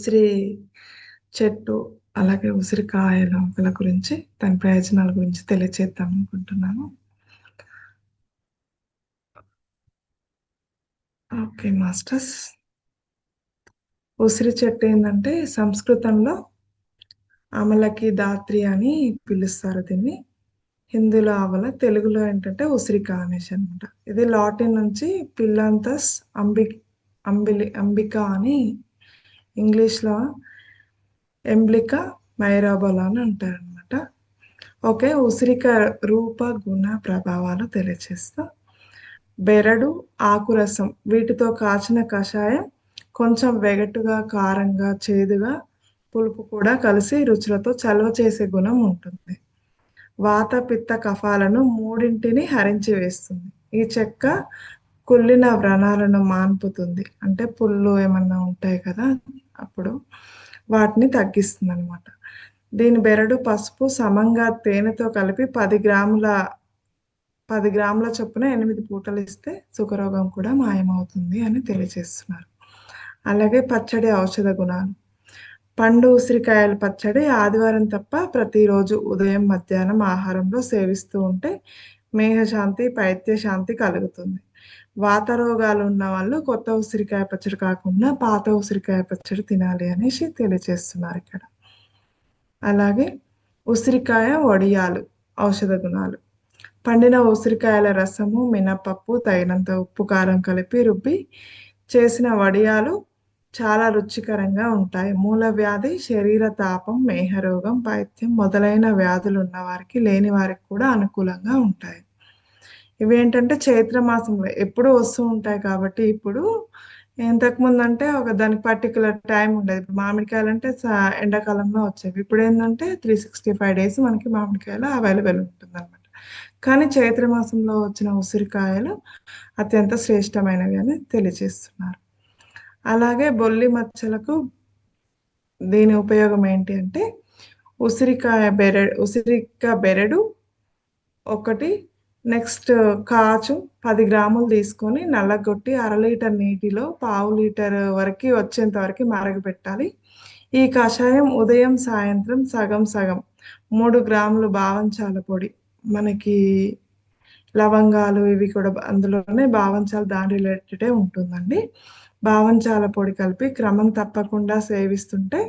ఉసిరి చెట్టు, అలాగే ఉసిరికాయల మొక్కల గురించి, దాని ప్రయోజనాల గురించి తెలియచేద్దాం అనుకుంటున్నాను. Okay masters. ఉసిరి చెట్టు ఏందంటే సంస్కృతంలో అమలకి దాత్రి అని పిలుస్తారు దీన్ని. హిందీలో ఆవల, తెలుగులో ఏంటంటే ఉసిరిక అనేసి అనమాట. ఇది లాటిన్ నుంచి పిల్లాంతస్ అంబిక అని, ఇంగ్లీష్లో ఎంబ్లికా మైరాబోలా అని అంటారనమాట. ఓకే, ఉసిరిక రూప గుణ ప్రభావాలు తెలియచేస్తా. బెరడు, ఆకురసం వీటితో కాచిన కషాయం కొంచెం వెగటుగా, కారంగా, చేదుగా, పులుపు కూడా కలిసి రుచులతో చలవ చేసే గుణం ఉంటుంది. వాత, పిత్త, కఫాలను మూడింటిని హరించి వేస్తుంది. ఈ చెక్క కుళ్ళిన వ్రణాలను మాన్పుతుంది. అంటే పుళ్ళు ఏమన్నా ఉంటాయి కదా, అప్పుడు వాటిని తగ్గిస్తుంది అనమాట. దీని బెరడు, పసుపు సమంగా తేనెతో కలిపి 10 గ్రాముల చొప్పున 8 పూటలు ఇస్తే సుఖరోగం కూడా మాయమవుతుంది అని తెలియజేస్తున్నారు. అలాగే పచ్చడి ఔషధ గుణాలు. పండు ఉసిరికాయల పచ్చడి ఆదివారం తప్ప ప్రతిరోజు ఉదయం, మధ్యాహ్నం ఆహారంలో సేవిస్తూ ఉంటే మేహశాంతి, పైత్యశాంతి కలుగుతుంది. వాత రోగాలు ఉన్న వాళ్ళు కొత్త ఉసిరికాయ పచ్చడి కాకుండా పాత ఉసిరికాయ పచ్చడి తినాలి అనేసి తెలియజేస్తున్నారు ఇక్కడ. అలాగే ఉసిరికాయ వడియాలు ఔషధ గుణాలు. పండిన ఉసిరికాయల రసము, మినపప్పు, తగినంత ఉప్పు, కారం కలిపి రుబ్బి చేసిన వడియాలు చాలా రుచికరంగా ఉంటాయి. మూల వ్యాధి, శరీర తాపం, మేహరోగం, పైత్యం మొదలైన వ్యాధులు ఉన్న వారికి, లేని వారికి కూడా అనుకూలంగా ఉంటాయి. ఇవేంటంటే చైత్ర మాసంలో ఎప్పుడూ వస్తూ ఉంటాయి కాబట్టి, ఇప్పుడు ఇంతకుముందు అంటే ఒక దానికి పర్టికులర్ టైం ఉండేది. ఇప్పుడు మామిడికాయలు అంటే ఎండాకాలంలో వచ్చేవి. ఇప్పుడు ఏంటంటే 365 డేస్ మనకి మామిడికాయలు అవైలబుల్ ఉంటుందన్నమాట. కానీ చైత్ర మాసంలో వచ్చిన ఉసిరికాయలు అత్యంత శ్రేష్టమైనవి అని తెలియజేస్తున్నారు. అలాగే బొల్లి మచ్చలకు దీని ఉపయోగం ఏంటి అంటే ఉసిరిక బెరడు ఒకటి, నెక్స్ట్ కాచు 10 గ్రాములు తీసుకొని నల్లగొట్టి 1/2 లీటర్ నీటిలో 1/2 లీటర్ వరకు వచ్చేంత వరకు మరగబెట్టాలి. ఈ కషాయం ఉదయం, సాయంత్రం సగం సగం 3 గ్రాములు బావంచాల పొడి, మనకి లవంగాలు ఇవి కూడా అందులోనే బావంచాలు దాని రిలేటెడే ఉంటుందండి. బావంచాల పొడి కలిపి క్రమం తప్పకుండా సేవిస్తుంటే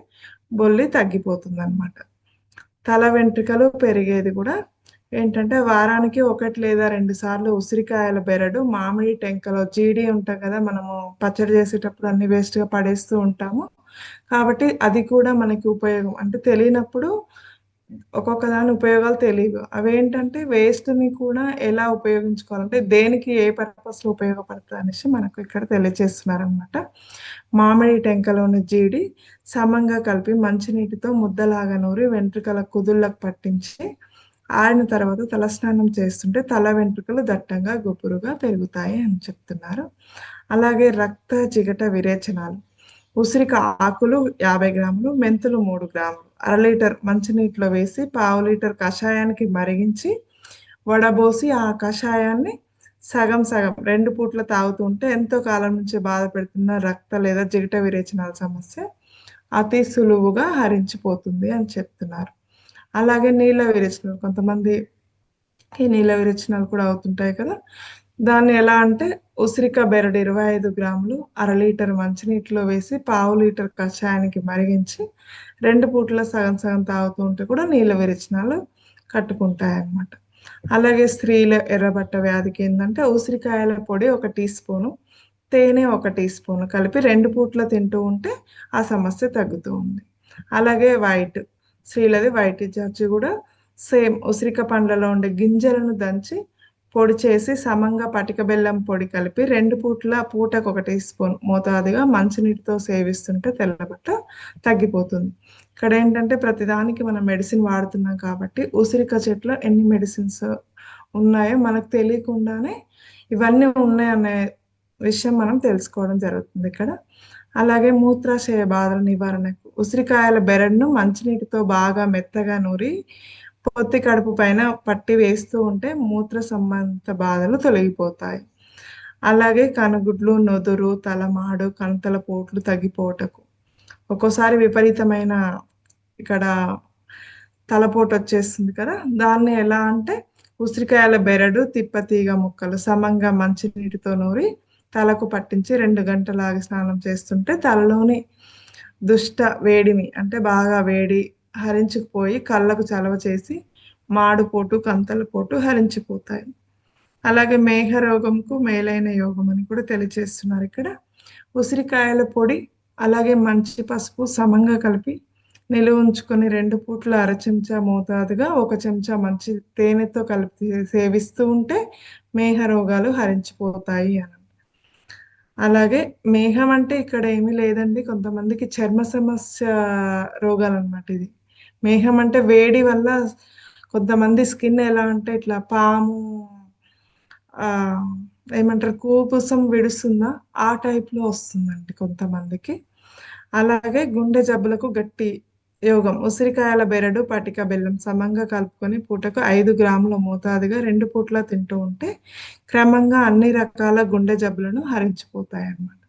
బొల్లి తగ్గిపోతుందన్నమాట. తల వెంట్రుకలు పెరిగేది కూడా ఏంటంటే వారానికి 1 లేదా 2 సార్లు ఉసిరికాయల బెరడు, మామిడి టెంకలో జీడి ఉంటాం కదా, మనము పచ్చడి చేసేటప్పుడు అన్ని వేస్ట్‌గా పడేస్తూ ఉంటాము. కాబట్టి అది కూడా మనకి ఉపయోగం. అంటే తెలియనప్పుడు ఒక్కొక్క దాని ఉపయోగాలు తెలీవు. అవేంటంటే వేస్ట్‌ని కూడా ఎలా ఉపయోగించుకోవాలంటే దేనికి ఏ పర్పస్‌లో ఉపయోగపడతది అనేసి మనకు ఇక్కడ తెలియజేస్తున్నారనమాట. మామిడి టెంకలోని జీడి సమంగా కలిపి మంచినీటితో ముద్దలాగా నూరి వెంట్రుకల కుదుళ్ళకు పట్టించి ఆరిన తర్వాత తలస్నానం చేస్తుంటే తల వెంట్రుకలు దట్టంగా, గుబురుగా పెరుగుతాయి అని చెప్తున్నారు. అలాగే రక్త జిగట విరేచనాలు. ఉసిరిక ఆకులు 50 గ్రాములు, మెంతులు 3 గ్రాములు, 1/2 లీటర్ మంచినీటిలో వేసి 1/2 లీటర్ కషాయానికి మరిగించి వడబోసి ఆ కషాయాన్ని సగం సగం 2 పూట్ల తాగుతూ ఉంటే ఎంతో కాలం నుంచి బాధపెడుతున్న రక్త లేదా జిగట విరేచనాల సమస్య అతి సులువుగా హరించిపోతుంది అని చెప్తున్నారు. అలాగే నీళ్ళ విరేచనాలు, కొంతమంది ఈ నీళ్ళ విరేచనాలు కూడా అవుతుంటాయి కదా. దాన్ని ఎలా అంటే ఉసిరిక బెరడు 25 గ్రాములు 1/2 లీటర్ మంచినీటిలో వేసి 1/2 లీటర్ కషాయానికి మరిగించి 2 పూటల సగం సగం తాగుతూ ఉంటే కూడా నీళ్ళ విరేచనాలు కట్టుకుంటాయన్నమాట. అలాగే స్త్రీల ఎర్రబట్ట వ్యాధికి ఏంటంటే ఉసిరికాయల పొడి 1 టీ స్పూను, తేనె 1 టీ స్పూను కలిపి 2 పూట్ల తింటూ ఉంటే ఆ సమస్య తగ్గుతూ ఉంది. అలాగే స్త్రీలది వైట్ జార్జి కూడా సేమ్ ఉసిరిక పండ్లలో ఉండే గింజలను దంచి పొడి చేసి సమంగా పటిక బెల్లం పొడి కలిపి 2 పూటకు 1 టీ స్పూన్ మోతాదుగా మంచినీటితో సేవిస్తుంటే తెల్లబట్ట తగ్గిపోతుంది. ఇక్కడ ఏంటంటే ప్రతిదానికి మనం మెడిసిన్ వాడుతున్నాం కాబట్టి ఉసిరిక చెట్లో ఎన్ని మెడిసిన్స్ ఉన్నాయో మనకు తెలియకుండానే ఇవన్నీ ఉన్నాయనే విషయం మనం తెలుసుకోవడం జరుగుతుంది ఇక్కడ. అలాగే మూత్రాశయ బాధల నివారణకు ఉసిరికాయల బెరడును మంచినీటితో బాగా మెత్తగా నూరి పొత్తి కడుపు పైన పట్టి వేస్తూ ఉంటే మూత్ర సంబంధిత బాధలు తొలగిపోతాయి. అలాగే కనుగుడ్లు, నొదురు, తలమాడు, కంతల పోట్లు తగ్గిపోవటకు ఒక్కోసారి విపరీతమైన ఇక్కడ తలపోటు వచ్చేస్తుంది కదా! దాన్ని ఎలా అంటే ఉసిరికాయల బెరడు, తిప్పతీగ ముక్కలు సమంగా మంచినీటితో నూరి తలకు పట్టించి 2 గంటలాగి స్నానం చేస్తుంటే తలలోని దుష్ట వేడిమి అంటే బాగా వేడి హరించుకుపోయి కళ్ళకు చలవ చేసి మాడుపోటు, కంతలపోటు హరించిపోతాయి. అలాగే మేఘ రోగంకు మేలైన యోగం అని కూడా తెలియచేస్తున్నారు ఇక్కడ. ఉసిరికాయల పొడి, అలాగే మంచి పసుపు సమంగా కలిపి నిలువ ఉంచుకొని 2 పూట్ల అర చెంచా మోతాదుగా 1 చెంచా మంచి తేనెతో కలిపి సేవిస్తూ ఉంటే మేహ రోగాలు హరించిపోతాయి అని. అలాగే మేహం అంటే ఇక్కడ ఏమీ లేదండి. కొంతమందికి చర్మ సమస్య రోగాలనమాట ఇది. మేహం అంటే వేడి వల్ల కొంతమంది స్కిన్ ఎలా అంటే ఇట్లా పాము ఆహ్, ఏమంటారు కుబుసం విడుస్తుందా? ఆ టైప్‌లో వస్తుందండి కొంతమందికి. అలాగే గుండె జబ్బులకు గట్టి యోగం. ఉసిరికాయల బెరడు, పటిక బెల్లం సమంగా కలుపుకొని పూటకు 5 గ్రాముల మోతాదుగా 2 పూట్ల తింటూ ఉంటే క్రమంగా అన్ని రకాల గుండె జబ్బులను హరించిపోతాయన్నమాట.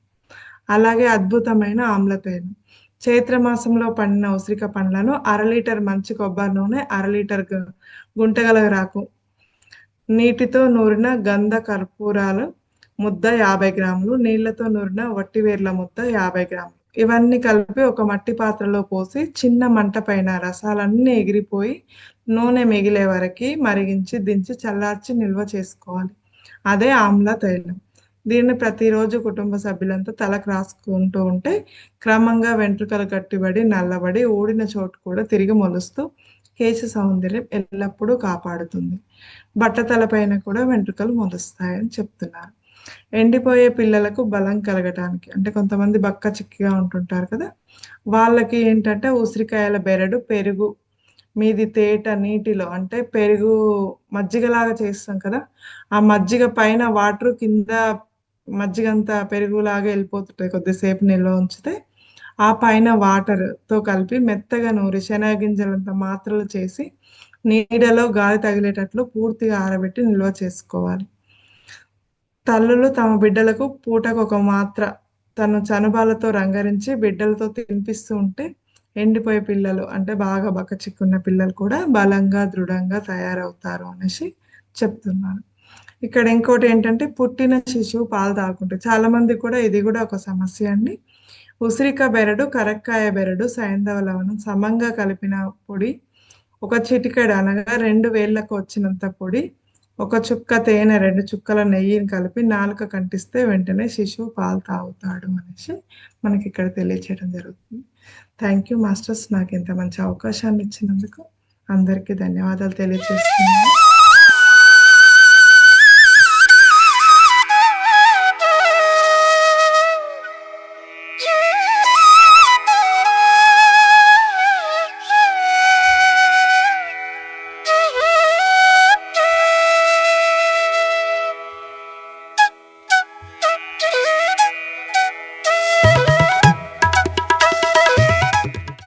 అలాగే అద్భుతమైన ఆమ్ల తైలం. చైత్ర మాసంలో పండిన ఉసిరిక పండ్లను అర లీటర్ మంచి కొబ్బరి నూనె, అర లీటర్ గుంటగలగరాకు నీటితో నూరిన గంధ కర్పూరాలు ముద్ద 50 గ్రాములు, నీళ్లతో నూరిన వట్టివేర్ల ముద్ద 50 గ్రాములు. ఇవన్నీ కలిపి ఒక మట్టి పాత్రలో పోసి చిన్న మంట పైన రసాలన్నీ ఎగిరిపోయి నూనె మిగిలే వరకి మరిగించి దించి చల్లార్చి నిల్వ చేసుకోవాలి. అదే ఆమ్ల తైలం. దీన్ని ప్రతిరోజు కుటుంబ సభ్యులంతా తలకు రాసుకుంటూ ఉంటే క్రమంగా వెంట్రుకలు గట్టిబడి, నల్లబడి ఊడిన చోటు కూడా తిరిగి మొలుస్తూ కేశ సౌందర్యం ఎల్లప్పుడూ కాపాడుతుంది. బట్టతలపైన కూడా వెంట్రుకలు మొలుస్తాయని చెప్తున్నారు. ఎండిపోయే పిల్లలకు బలం కలగటానికి అంటే కొంతమంది బక్కచిక్కిగా ఉంటుంటారు కదా! వాళ్ళకి ఏంటంటే ఉసిరికాయల బెరడు, పెరుగు మీది తేట నీటిలో అంటే పెరుగు మజ్జిగలాగా చేస్తాం కదా! ఆ మజ్జిగ పైన వాటరు కింద మజ్జిగంతా పెరుగులాగా ఎళ్ళిపోతుంటది కొద్దిసేపు నిల్వ ఉంచితే. ఆ పైన వాటర్‌తో కలిపి మెత్తగా నూరి శనగగింజలంత మాత్రలు చేసి నీడలో గాలి తగిలేటట్లు పూర్తిగా ఆరబెట్టి నిల్వ చేసుకోవాలి. తల్లులు తమ బిడ్డలకు పూటకొక మాత్ర తను చనుబాలతో రంగరించి బిడ్డలతో తినిపిస్తూ ఉంటే ఎండిపోయే పిల్లలు అంటే బాగా బక్కచిక్కున్న పిల్లలు కూడా బలంగా, దృఢంగా తయారవుతారు అనేసి చెప్తున్నారు. ఇక్కడ ఇంకోటేంటంటే పుట్టిన శిశువు పాలు తాగకుంటే చాలా మందికి కూడా ఇది గూడా ఒక సమస్య అండి. ఉసిరిక బెరడు, కరక్కాయ బెరడు, సైంధవ లవణం సమంగా కలిపిన పొడి, ఒక చిటికెడు అనగా 2 వేళ్ళకు వచ్చినంత పొడి, ఒక చుక్క తేనె, 2 చుక్కల నెయ్యిని కలిపి నాలుక కంటిస్తే వెంటనే శిశువు పాలు తాగుతాడు అనేసి మనకిక్కడ తెలియచేయడం జరుగుతుంది. థ్యాంక్ యూ మాస్టర్స్ నాకింత మంచి అవకాశాన్ని ఇచ్చినందుకు. అందరికీ ధన్యవాదాలు తెలియచేస్తున్నాను.